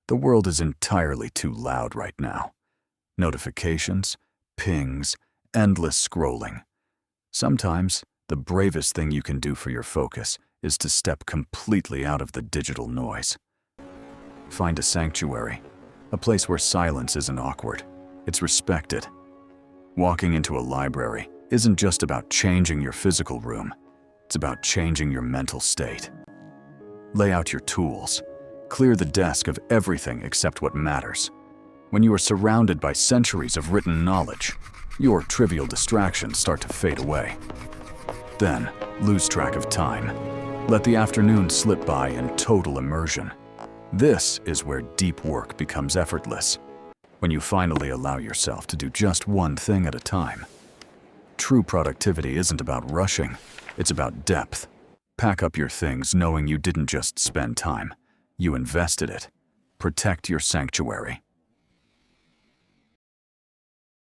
The world is entirely too loud right now. Notifications, pings, endless scrolling. Sometimes, the bravest thing you can do for your focus is to step completely out of the digital noise. Find a sanctuary, a place where silence isn't awkward, it's respected. Walking into a library isn't just about changing your physical room, it's about changing your mental state. Lay out your tools. Clear the desk of everything except what matters. When you are surrounded by centuries of written knowledge, your trivial distractions start to fade away. Then, lose track of time. Let the afternoon slip by in total immersion. This is where deep work becomes effortless, when you finally allow yourself to do just one thing at a time. True productivity isn't about rushing, it's about depth. Pack up your things knowing you didn't just spend time, you invested it. Protect your sanctuary.